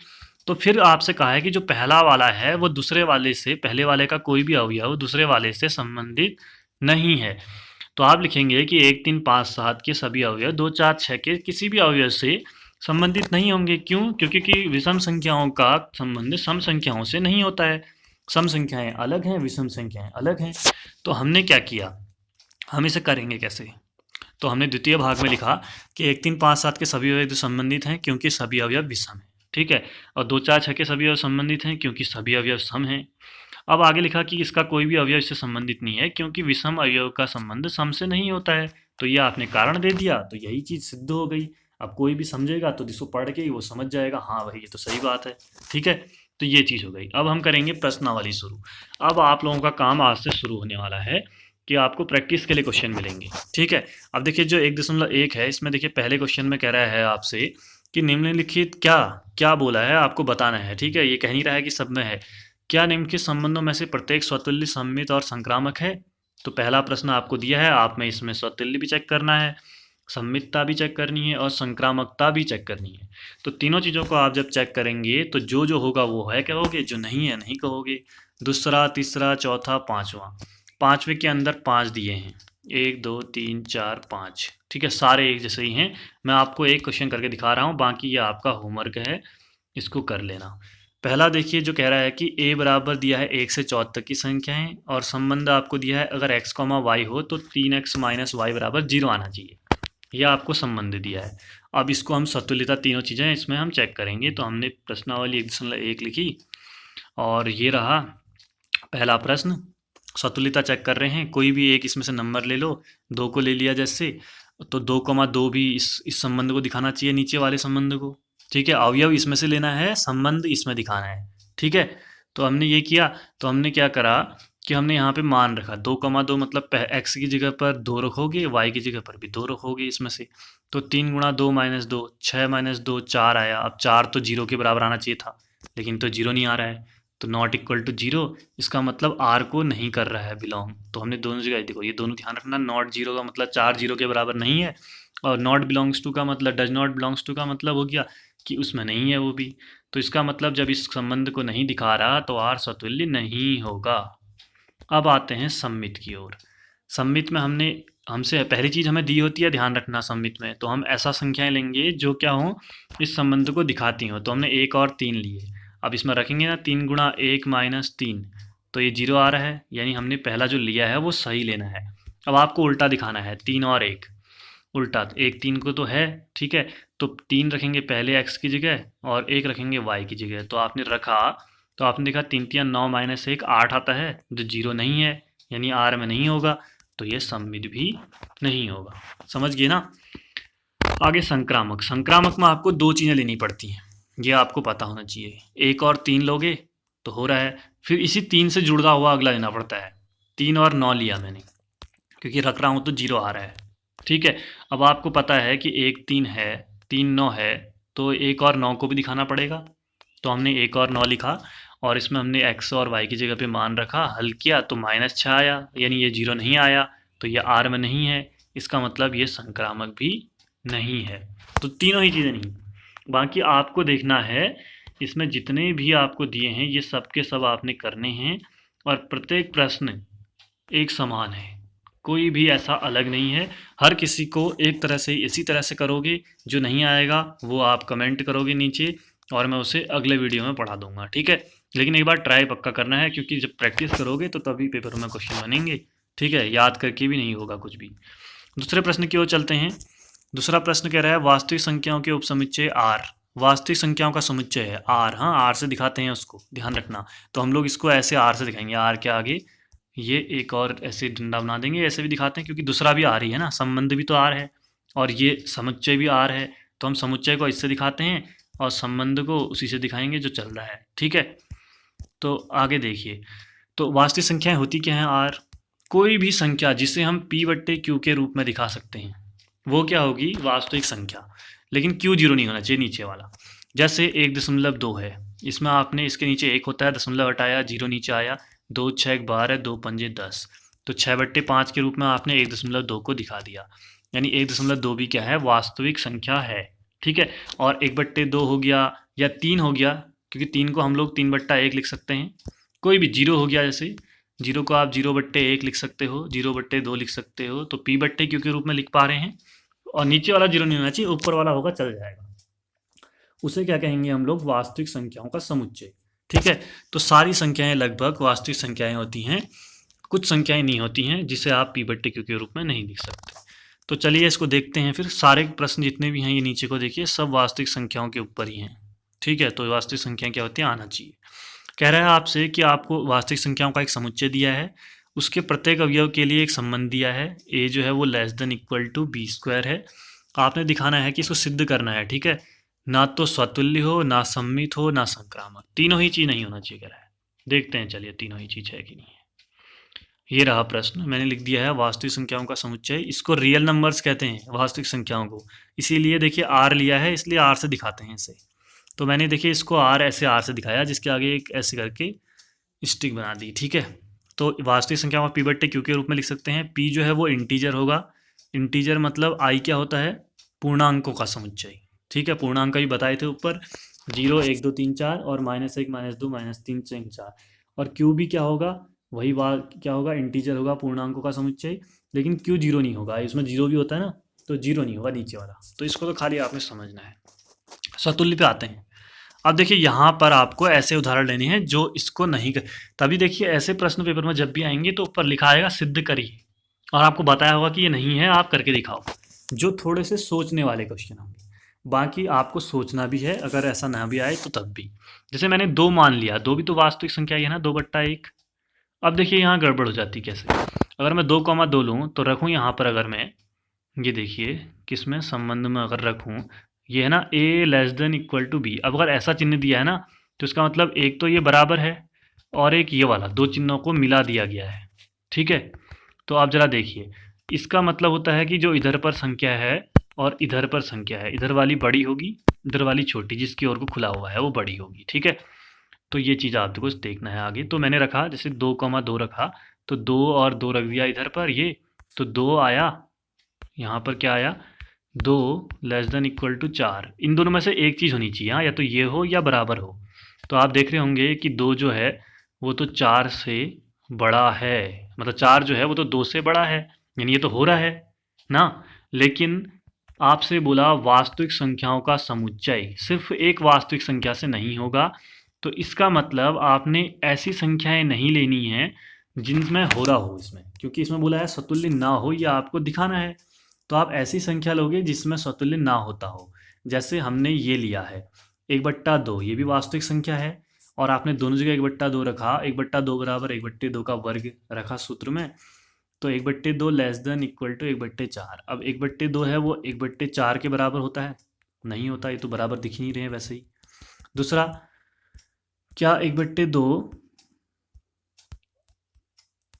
तो फिर आपसे कहा है कि जो पहला वाला है वो दूसरे वाले से, पहले वाले का कोई भी अवयव दूसरे वाले से संबंधित नहीं है। तो आप लिखेंगे कि 1, 3, 5, 7 के सभी अवयव 2, 4, 6 के किसी भी अवयव से संबंधित नहीं होंगे। क्यों? क्योंकि विषम संख्याओं का संबंध सम संख्याओं से नहीं होता है। सम संख्याएं अलग हैं, विषम संख्याएं अलग हैं। तो हमने क्या किया, हम इसे करेंगे कैसे, तो हमने द्वितीय भाग में लिखा कि 1, 3, 5, 7 के सभी अवयव संबंधित हैं क्योंकि सभी अवयव विषम हैं। ठीक है, और 2, 4, 6 के सभी अवयव संबंधित हैं क्योंकि सभी अवयव सम हैं। अब आगे लिखा कि इसका कोई भी अवयव इससे संबंधित नहीं है क्योंकि विषम अवयव का संबंध सम से नहीं होता है। तो ये आपने कारण दे दिया, तो यही चीज़ सिद्ध हो गई। अब कोई भी समझेगा तो जिसको पढ़ के ही वो समझ जाएगा, हाँ भाई ये तो सही बात है। ठीक है, तो ये चीज़ हो गई। अब हम करेंगे प्रश्नावली शुरू। अब आप लोगों का काम आज से शुरू होने वाला है कि आपको प्रैक्टिस के लिए क्वेश्चन मिलेंगे। ठीक है, अब देखिए जो 1.1 है इसमें देखिए पहले क्वेश्चन में कह रहा है आपसे कि निम्नलिखित क्या क्या बोला है आपको बताना है। ठीक है, ये कह नहीं रहा है कि सब में है। क्या निम्नलिखित संबंधों में से प्रत्येक स्वतुल्य, सममित और संक्रामक है? तो पहला प्रश्न आपको दिया है, आप में इसमें स्वतुल्य भी चेक करना है, सममितता भी चेक करनी है और संक्रामकता भी चेक करनी है। तो तीनों चीज़ों को आप जब चेक करेंगे तो जो जो होगा वो है कहोगे, जो नहीं है नहीं कहोगे। दूसरा, तीसरा, चौथा, पांचवा। पांचवे के अंदर 5 दिए हैं, 1 2 3 4 5। ठीक है, सारे एक जैसे ही हैं। मैं आपको एक क्वेश्चन करके दिखा रहा हूँ, बाकी ये आपका होमवर्क है, इसको कर लेना। पहला देखिए जो कह रहा है कि a बराबर दिया है 1 से 4 तक की संख्याएं और संबंध आपको दिया है अगर x, y हो तो 3x माइनस वाई बराबर 0 आना चाहिए। यह आपको संबंध दिया है। अब इसको हम सतुल्यता, तीनों चीज़ें इसमें हम चेक करेंगे। तो हमने प्रश्नावली 1.1 लिखी और ये रहा पहला प्रश्न। सतुल्यता चेक कर रहे हैं, कोई भी एक इसमें से नंबर ले लो। 2 को ले लिया जैसे, तो 2,2 भी इस संबंध को दिखाना चाहिए, नीचे वाले संबंध को। ठीक है, अवयव इसमें से लेना है, संबंध इसमें दिखाना है। ठीक है, तो हमने ये किया। तो हमने क्या करा कि हमने यहाँ पे मान रखा 2,2 मतलब x की जगह पर 2 रखोगे, y की जगह पर भी 2 रखोगे इसमें से। तो 3 गुणा 2 माइनस 2, 6 माइनस 2 4 आया। अब 4 तो 0 के बराबर आना चाहिए था, लेकिन तो 0 नहीं आ रहा है, तो नॉट इक्वल टू 0। इसका मतलब r को नहीं कर रहा है बिलोंग। तो हमने दोनों जगह देखो, ये दोनों ध्यान रखना, नॉट 0 का मतलब 4 0 के बराबर नहीं है, और नॉट बिलोंग्स टू का मतलब, डज नॉट बिलोंग्स टू का मतलब हो गया कि उसमें नहीं है वो भी। तो इसका मतलब जब इस संबंध को नहीं दिखा रहा तो r स्वतुल्य नहीं होगा। अब आते हैं सम्मित की ओर। सम्मित में हमसे पहली चीज़ हमें दी होती है, ध्यान रखना सम्मित में, तो हम ऐसा संख्याएं लेंगे जो क्या हो, इस संबंध को दिखाती हो। तो हमने 1 और 3 लिए। अब इसमें रखेंगे ना 3 गुणा 1 माइनस 3, तो ये 0 आ रहा है, यानी हमने पहला जो लिया है वो सही लेना है। अब आपको उल्टा दिखाना है, 3 और 1 उल्टा। 1 3 को तो है, ठीक है, तो 3 रखेंगे पहले x की जगह और 1 रखेंगे y की जगह। तो आपने रखा, तो आपने देखा 3 3 9 माइनस 1 8 आता है, जो 0 नहीं है, यानी r में नहीं होगा, तो ये सम्मित भी नहीं होगा। समझ गए ना? आगे संक्रामक। संक्रामक में आपको 2 चीज़ें लेनी पड़ती हैं, ये आपको पता होना चाहिए। 1 और 3 लोगे तो हो रहा है, फिर इसी 3 से जुड़ा हुआ अगला लेना पड़ता है। 3 और 9 लिया मैंने, क्योंकि रख रहा हूँ तो 0 आ रहा है। ठीक है, अब आपको पता है कि 1 3 है, 3 9 है, तो 1 और 9 को भी दिखाना पड़ेगा। तो हमने 1 और 9 लिखा और इसमें हमने x और y की जगह पे मान रखा, हल किया तो -6 आया, यानी ये 0 नहीं आया, तो ये r में नहीं है। इसका मतलब ये संक्रामक भी नहीं है। तो तीनों ही चीज़ें नहीं। बाकी आपको देखना है, इसमें जितने भी आपको दिए हैं ये सब के सब आपने करने हैं, और प्रत्येक प्रश्न एक समान है, कोई भी ऐसा अलग नहीं है। हर किसी को एक तरह से, इसी तरह से करोगे। जो नहीं आएगा वो आप कमेंट करोगे नीचे और मैं उसे अगले वीडियो में पढ़ा दूंगा। ठीक है, लेकिन एक बार ट्राई पक्का करना है, क्योंकि जब प्रैक्टिस करोगे तो तभी पेपर में क्वेश्चन बनेंगे। ठीक है, याद करके भी नहीं होगा कुछ भी। दूसरे प्रश्न की ओर चलते हैं। दूसरा प्रश्न कह रहा है वास्तविक संख्याओं के उपसमुच्चय आर। वास्तविक संख्याओं का समुच्चय है आर। हाँ, आर से दिखाते हैं उसको, ध्यान रखना। तो हम लोग इसको ऐसे आर से दिखाएंगे, आर के आगे ये एक और ऐसे डंडा बना देंगे, ऐसे भी दिखाते हैं, क्योंकि दूसरा भी आर ही है ना, संबंध भी तो आर है और ये समुच्चय भी आर है। तो हम समुच्चय को इससे दिखाते हैं और संबंध को उसी से दिखाएंगे जो चल रहा है। ठीक है, तो आगे देखिए। तो वास्तविक संख्याएं होती क्या हैं? आर। कोई भी संख्या जिसे हम p/q के रूप में दिखा सकते हैं वो क्या होगी? वास्तविक संख्या। लेकिन q 0 नहीं होना चाहिए नीचे वाला। जैसे 1.2 है, इसमें आपने इसके नीचे 1 होता है, दशमलव हटाया, 0 नीचे आया, 2 6 12, 2 पंजे 10, तो 6/5 के रूप में आपने 1.2 को दिखा दिया, यानी 1.2 भी क्या है? वास्तविक संख्या है। ठीक है, और 1/2 हो गया या 3 हो गया, क्योंकि 3 को हम लोग 3/1 लिख सकते हैं। कोई भी 0 हो गया, जैसे 0 को आप 0/1 लिख सकते हो, 0/2 लिख सकते हो, तो p/q के रूप में लिख पा रहे हैं। और नीचे वाला 0 नहीं होना चाहिए, ऊपर वाला होगा, चल जाएगा। उसे क्या कहेंगे हम लोग? वास्तविक संख्याओं का समुच्चय। ठीक है, तो सारी संख्याएं लगभग वास्तविक संख्याएं होती हैं, कुछ संख्याएं नहीं होती हैं जिसे आप p/q के रूप में नहीं लिख सकते। तो चलिए इसको देखते हैं फिर। सारे प्रश्न जितने भी हैं ये नीचे को देखिए, सब वास्तविक संख्याओं के ऊपर ही हैं। ठीक है, तो वास्तविक संख्याएं क्या होती हैं? आना चाहिए। कह रहा है आपसे कि आपको वास्तविक संख्याओं का एक समुच्चय दिया है, उसके प्रत्येक अवयव के लिए एक संबंध दिया है, a जो है वो <= b² है, आपने दिखाना है कि इसको सिद्ध करना है, ठीक है। ना तो स्वतुल्य हो, ना सम्मित हो, ना संक्रामक, तीनों ही चीज़ नहीं होना चाहिए कह रहा है। देखते हैं चलिए तीनों ही चीज़ है कि नहीं है। ये रहा प्रश्न, मैंने लिख दिया है वास्तविक संख्याओं का समुच्चय। इसको रियल नंबर्स कहते हैं वास्तविक संख्याओं को, इसीलिए देखिए आर लिया है, इसलिए आर से दिखाते हैं इसे। तो मैंने देखिए इसको आर ऐसे आर से दिखाया, जिसके आगे एक ऐसे करके स्टिक बना दी, ठीक है। तो वास्तविक संख्या में पी बट्टे क्यू के रूप में लिख सकते हैं। पी जो है वो इंटीजर होगा, इंटीजर मतलब आई क्या होता है, पूर्णांकों का समुच्चय, ठीक है। पूर्णांक भी बताए थे ऊपर, 0 1 2 3 4 और -1 -2 -3 4। और क्यू भी क्या होगा, वही क्या होगा, इंटीजर होगा, पूर्णांकों का समुच्चय। लेकिन क्यू जीरो नहीं होगा, इसमें जीरो भी होता है ना, तो जीरो नहीं होगा नीचे वाला। तो इसको तो खाली आपने समझना है। सतुल्य पे आते हैं। अब देखिए यहाँ पर आपको ऐसे उदाहरण लेने हैं जो इसको नहीं कर, तभी देखिए ऐसे प्रश्न पेपर में जब भी आएंगे तो ऊपर लिखा आएगा सिद्ध करिए, और आपको बताया होगा कि ये नहीं है, आप करके दिखाओ, जो थोड़े से सोचने वाले क्वेश्चन होंगे। बाकी आपको सोचना भी है, अगर ऐसा ना भी आए तो तब भी। जैसे मैंने 2 मान लिया, 2 भी तो वास्तविक संख्या ही है ना, 2/1। अब देखिए यहाँ गड़बड़ हो जाती कैसे, अगर मैं 2,2 लूँ तो रखूँ यहाँ पर, अगर मैं ये देखिए किस में संबंध में अगर रखूँ, ये है ना a < b। अब अगर ऐसा चिन्ह दिया है ना, तो इसका मतलब एक तो ये बराबर है, और एक ये वाला, दो चिन्हों को मिला दिया गया है, ठीक है। तो आप जरा देखिए, इसका मतलब होता है कि जो इधर पर संख्या है और इधर पर संख्या है, इधर वाली बड़ी होगी, इधर वाली छोटी, जिसकी ओर को खुला हुआ है वो बड़ी होगी, ठीक है। तो ये चीज़ आपको देखना है आगे। तो मैंने रखा जैसे 2,2 रखा, तो 2 और 2 रख दिया इधर पर, ये तो 2 आया, यहाँ पर क्या आया, 2 < 4। इन दोनों में से एक चीज़ होनी चाहिए, हाँ, या तो ये हो या बराबर हो। तो आप देख रहे होंगे कि 2 जो है वो तो 4 से बड़ा है, मतलब 4 जो है वो तो 2 से बड़ा है, यानी ये तो हो रहा है ना। लेकिन आपसे बोला वास्तविक संख्याओं का समुच्चय सिर्फ एक वास्तविक संख्या से नहीं होगा, तो इसका मतलब आपने ऐसी संख्याएं नहीं लेनी है जिनमें हो रहा हो इसमें, क्योंकि इसमें बोला है सतुल्य ना हो, या आपको दिखाना है। तो आप ऐसी संख्या लोगे जिसमें सतुल्य ना होता हो। जैसे हमने ये लिया है 1/2, ये भी वास्तविक संख्या है, और आपने दोनों जगह 1/2 रखा, 1/2 बराबर 1/2 का वर्ग रखा सूत्र में, तो 1/2 < 1/4। अब 1/2 है वो 1/4 के बराबर होता है, नहीं होता, ये तो बराबर दिख ही नहीं रहे हैं वैसे ही। दूसरा, क्या 1/2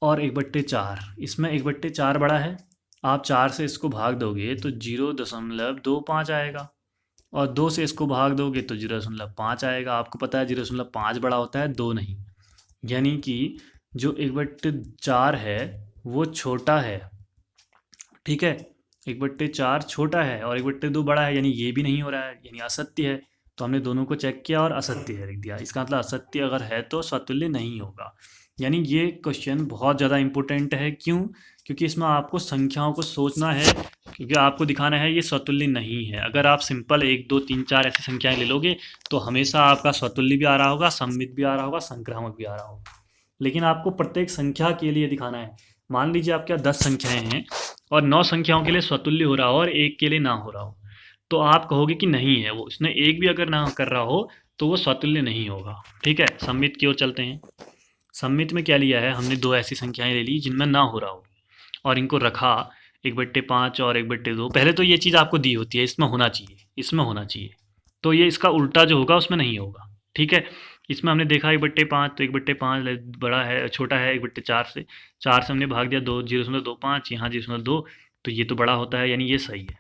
और 1/4, इसमें 1/4 बड़ा है, आप 4 से इसको भाग दोगे तो 0.25 आएगा, और 2 से इसको भाग दोगे तो 0.5 आएगा। आपको पता है 0.5 बड़ा होता है, 2 नहीं। यानी कि जो 1/4 है वो छोटा है, ठीक है। 1/4 छोटा है और 1/2 बड़ा है, यानी ये भी नहीं हो रहा है, यानी असत्य है। तो हमने दोनों को चेक किया और असत्य है लिख दिया। इसका मतलब असत्य अगर है तो स्वतुल्य नहीं होगा। यानी ये क्वेश्चन बहुत ज़्यादा इंपॉर्टेंट है। क्यों? क्योंकि इसमें आपको संख्याओं को सोचना है, क्योंकि आपको दिखाना है ये स्वतुल्य नहीं है। अगर आप सिंपल 1 2 3 4 ऐसी संख्याएं ले लोगे तो हमेशा आपका स्वतुल्य भी आ रहा होगा, सममित भी आ रहा होगा, संक्रामक भी आ रहा होगा। लेकिन आपको प्रत्येक संख्या के लिए दिखाना है। मान लीजिए आपके यहाँ 10 संख्याएं हैं और 9 संख्याओं के लिए स्वतुल्य हो रहा हो और एक के लिए ना हो रहा हो, तो आप कहोगे कि नहीं है वो, उसने एक भी अगर ना कर रहा हो तो वो स्वतुल्य नहीं होगा, ठीक है। सम्मित की ओर चलते हैं। सम्मित में क्या लिया है हमने, दो ऐसी संख्याएं ले ली जिनमें ना हो रहा हो, और इनको रखा 1/5 और 1/2। पहले तो ये चीज़ आपको दी होती है, इसमें होना चाहिए, इसमें होना चाहिए, तो ये इसका उल्टा जो होगा उसमें नहीं होगा, ठीक है। इसमें हमने देखा 1/5, तो 1/5 बड़ा है, छोटा है 1/4 से, 4 से हमने भाग दिया 2 0.25, यहाँ 0.2, तो ये तो बड़ा होता है, यानी ये सही है,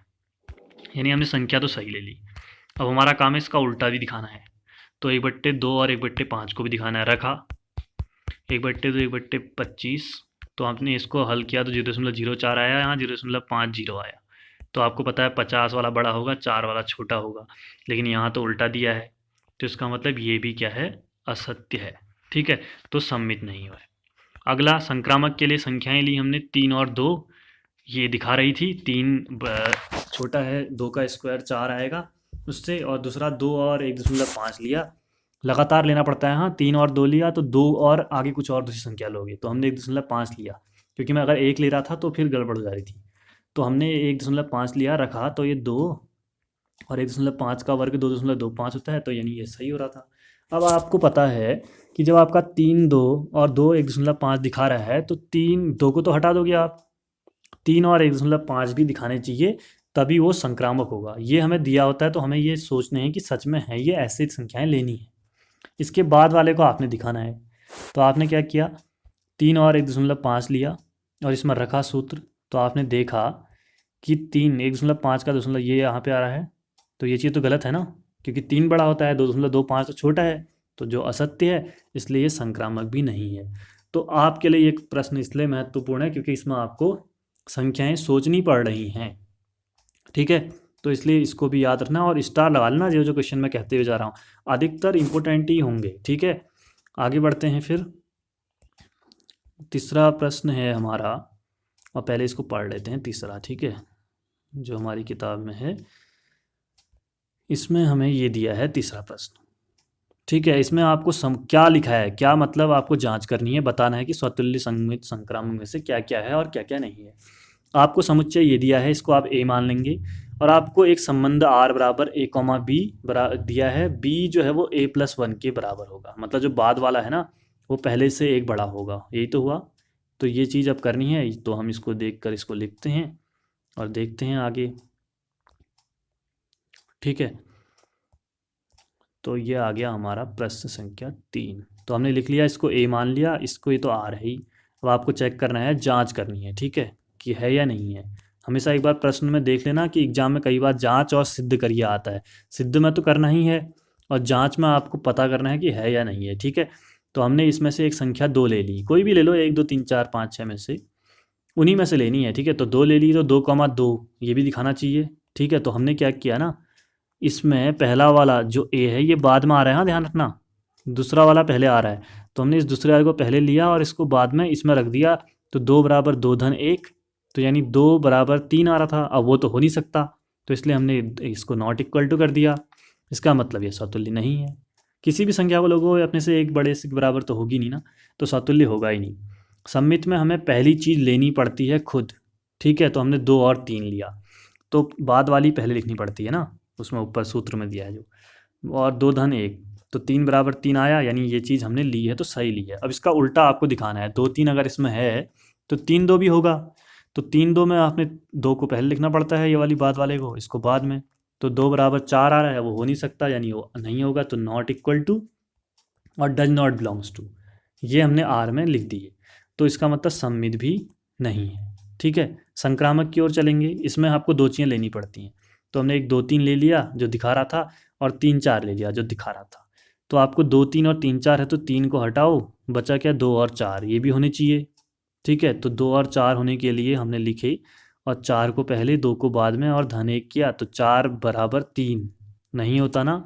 यानी हमने संख्या तो सही ले ली। अब हमारा काम है इसका उल्टा भी दिखाना है, तो 1/2 और 1/5 को भी दिखाना है। रखा 1/2 1/25, तो आपने इसको हल किया तो 0.04 आया, यहाँ 0.50 आया। तो आपको पता है 50 वाला बड़ा होगा, 4 वाला छोटा होगा, लेकिन यहाँ तो उल्टा दिया है, तो इसका मतलब ये भी क्या है, असत्य है, ठीक है। तो सम्मित नहीं हुआ है। अगला, संक्रामक के लिए संख्याएं ली हमने 3 और 2, ये दिखा रही थी 3 छोटा है, 2 का स्क्वायर 4 आएगा उससे, और दूसरा 2 और 1.5 लिया, लगातार लेना पड़ता है, हाँ। 3 और 2 लिया तो 2 और आगे कुछ और दूसरी संख्या लोगे, तो हमने 1.5 लिया, क्योंकि मैं अगर 1 ले रहा था तो फिर गड़बड़ हो जा रही थी, तो हमने 1.5 लिया, रखा, तो ये 2 और 1.5 का वर्ग 2.25 होता है, तो यानी ये सही हो रहा था। अब आपको पता है कि जब आपका 3 2 और 2 1.5 दिखा रहा है, तो 3 2 को तो हटा दोगे आप, 3 और 1.5 भी दिखाने चाहिए, तभी वो संक्रामक होगा। ये हमें दिया होता है तो हमें ये सोचना है कि सच में है ये ऐसी संख्याएं लेनी है। इसके बाद वाले को आपने दिखाना है। तो आपने क्या किया, 3 और 1.5 लिया और इसमें रखा सूत्र। तो आपने देखा कि 1.5 का दशमलव ये यहाँ पे आ रहा है, तो ये चीज़ तो गलत है ना, क्योंकि 3 बड़ा होता है, 2.25 तो छोटा है, तो जो असत्य है, इसलिए ये संक्रामक भी नहीं है। तो आपके लिए एक प्रश्न इसलिए महत्वपूर्ण है क्योंकि इसमें आपको संख्याएं सोचनी पड़ रही हैं, ठीक है। तो इसलिए इसको भी याद रखना और स्टार लगा लेना, जो जो क्वेश्चन मैं कहते हुए जा रहा हूँ अधिकतर इंपॉर्टेंट ही होंगे, ठीक है। आगे बढ़ते हैं फिर। तीसरा प्रश्न है हमारा, और पहले इसको पढ़ लेते हैं तीसरा, ठीक है, जो हमारी किताब में है। इसमें हमें ये दिया है तीसरा प्रश्न, ठीक है। इसमें आपको क्या लिखा है, क्या मतलब आपको जांच करनी है, बताना है कि स्वतुल्य संमित संक्रामक में से क्या क्या है और क्या क्या नहीं है। आपको समुच्चय ये दिया है, इसको आप ए मान लेंगे, और आपको एक संबंध आर बराबर ए कॉमा बी दिया है। बी जो है वो a+1 के बराबर होगा, मतलब जो बाद वाला है ना वो पहले से एक बड़ा होगा, यही तो हुआ। तो ये चीज़ अब करनी है, तो हम इसको देख कर इसको लिखते हैं और देखते हैं आगे, ठीक है। तो ये आ गया हमारा प्रश्न संख्या 3। तो हमने लिख लिया, इसको ए मान लिया, इसको ये तो आ रहा ही। अब आपको चेक करना है, जांच करनी है, ठीक है, कि है या नहीं है। हमेशा एक बार प्रश्न में देख लेना कि एग्जाम में कई बार जांच और सिद्ध करिए आता है। सिद्ध में तो करना ही है और जांच में आपको पता करना है कि है या नहीं है, ठीक है। तो हमने इसमें से एक संख्या 2 ले ली, कोई भी ले लो, 1 2 3 4 5 6 में से उन्हीं में से लेनी है, ठीक है। तो 2 ले ली, तो 2,2 ये भी दिखाना चाहिए, ठीक है। तो हमने क्या किया ना, इसमें पहला वाला जो ए है ये बाद में आ रहा है, हाँ ध्यान रखना, दूसरा वाला पहले आ रहा है। तो हमने इस दूसरे वाले को पहले लिया और इसको बाद में इसमें रख दिया। तो 2 बराबर 2 धन 1, तो यानी 2 बराबर 3 आ रहा था, अब वो तो हो नहीं सकता, तो इसलिए हमने इसको नॉट इक्वल टू कर दिया। इसका मतलब ये स्वतुल्य नहीं है। किसी भी संख्या को लोगों अपने से एक बड़े से बराबर तो होगी नहीं ना, तो स्वतुल्य होगा ही नहीं। सम्मित में हमें पहली चीज़ लेनी पड़ती है खुद, ठीक है। तो हमने 2 और 3 लिया, तो बाद वाली पहले लिखनी पड़ती है ना, उसमें ऊपर सूत्र में दिया है जो, और 2 धन 1, तो 3 बराबर 3 आया, यानी ये चीज़ हमने ली है तो सही ली है। अब इसका उल्टा आपको दिखाना है, 2 3 अगर इसमें है तो 3 2 भी होगा। तो 3 2 में आपने 2 को पहले लिखना पड़ता है, ये वाली बाद वाले को, इसको बाद में। तो 2 बराबर 4 आ रहा है, वो हो नहीं सकता, यानी वो नहीं होगा, तो नॉट इक्वल टू और डज नॉट बिलोंग्स टू, ये हमने आर में लिख दिए। तो इसका मतलब सम्मित भी नहीं है, ठीक है। संक्रामक की ओर चलेंगे, इसमें आपको 2 चीज़ें लेनी पड़ती हैं। तो हमने 1 2 3 ले लिया जो दिखा रहा था, और 3 4 ले लिया जो दिखा रहा था। तो आपको 2 3 और 3 4 है, तो 3 को हटाओ, बचा क्या, 2 और 4, ये भी होने चाहिए, ठीक है। तो 2 और 4 होने के लिए हमने लिखे, और 4 को पहले, 2 को बाद में, और धन 1 किया, तो 4 बराबर 3 नहीं होता ना,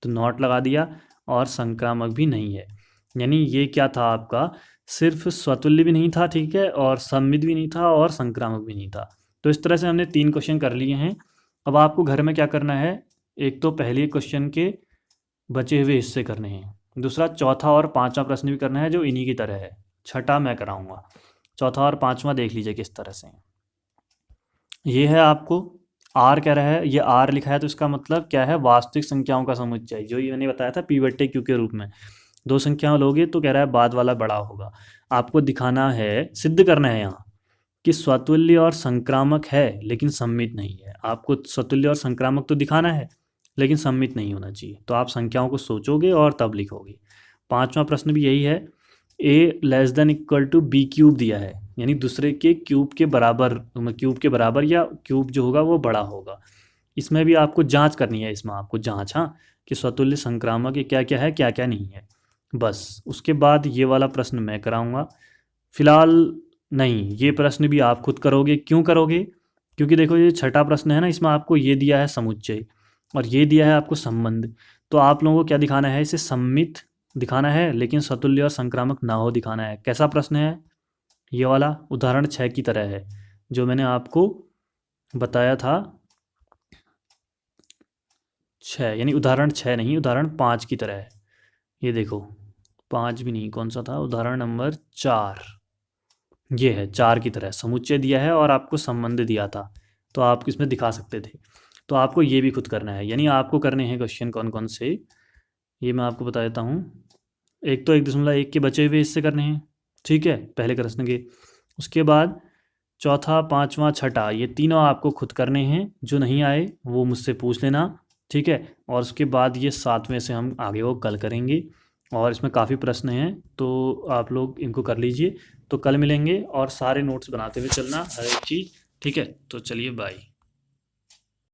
तो नॉट लगा दिया, और संक्रामक भी नहीं है। यानी ये क्या था आपका, सिर्फ स्वतुल्य भी नहीं था, ठीक है, और सम्मित भी नहीं था, और संक्रामक भी नहीं था। तो इस तरह से हमने 3 क्वेश्चन कर लिए हैं। अब आपको घर में क्या करना है, एक तो पहले क्वेश्चन के बचे हुए हिस्से करने हैं, दूसरा चौथा और पांचवा प्रश्न भी करना है जो इन्हीं की तरह है, छठा मैं कराऊंगा। चौथा और पांचवा देख लीजिए किस तरह से। ये है आपको आर कह रहा है, ये आर लिखा है तो इसका मतलब क्या है, वास्तविक संख्याओं का समुच्चय, जो ये मैंने बताया था p/q के रूप में। 2 संख्याओं लोगे तो कह रहा है बाद वाला बड़ा होगा। आपको दिखाना है, सिद्ध करना है यहाँ कि स्वतुल्य और संक्रामक है लेकिन सम्मित नहीं है। आपको स्वतुल्य और संक्रामक तो दिखाना है लेकिन सम्मित नहीं होना चाहिए। तो आप संख्याओं को सोचोगे और तब लिखोगे। पांचवा प्रश्न भी यही है, a <= b क्यूब दिया है, यानी दूसरे के क्यूब के बराबर या क्यूब जो होगा वो बड़ा होगा। इसमें भी आपको जांच करनी है, इसमें आपको जांच, हाँ, कि स्वतुल्य संक्रामक क्या क्या है क्या क्या नहीं है, बस। उसके बाद ये वाला प्रश्न मैं कराऊंगा, फिलहाल नहीं, ये प्रश्न भी आप खुद करोगे। क्यों करोगे, क्योंकि देखो ये छठा प्रश्न है ना, इसमें आपको ये दिया है समुच्चय और ये दिया है आपको संबंध। तो आप लोगों को क्या दिखाना है, इसे सम्मित दिखाना है लेकिन स्वतुल्य और संक्रामक ना हो दिखाना है। कैसा प्रश्न है ये वाला, उदाहरण 6 की तरह है जो मैंने आपको बताया था। 6 यानी उदाहरण 6 नहीं, उदाहरण 5 की तरह है। ये देखो 5 भी नहीं, कौन सा था, उदाहरण नंबर 4, ये है 4 की तरह समुच्चय दिया है और आपको संबंध दिया था, तो आप इसमें दिखा सकते थे। तो आपको ये भी खुद करना है, यानी आपको करने हैं क्वेश्चन कौन कौन से, ये मैं आपको बता देता हूँ। एक तो 1.1 के बचे हुए हिस्से करने हैं, ठीक है, पहले प्रश्न के। उसके बाद चौथा, पाँचवा, छठा, ये तीनों आपको खुद करने हैं। जो नहीं आए वो मुझसे पूछ लेना, ठीक है। और उसके बाद ये 7वें से हम आगे वो कल करेंगे। और इसमें काफ़ी प्रश्न हैं तो आप लोग इनको कर लीजिए। तो कल मिलेंगे और सारे नोट्स बनाते हुए चलना हर एक चीज़, ठीक है। तो चलिए बाय।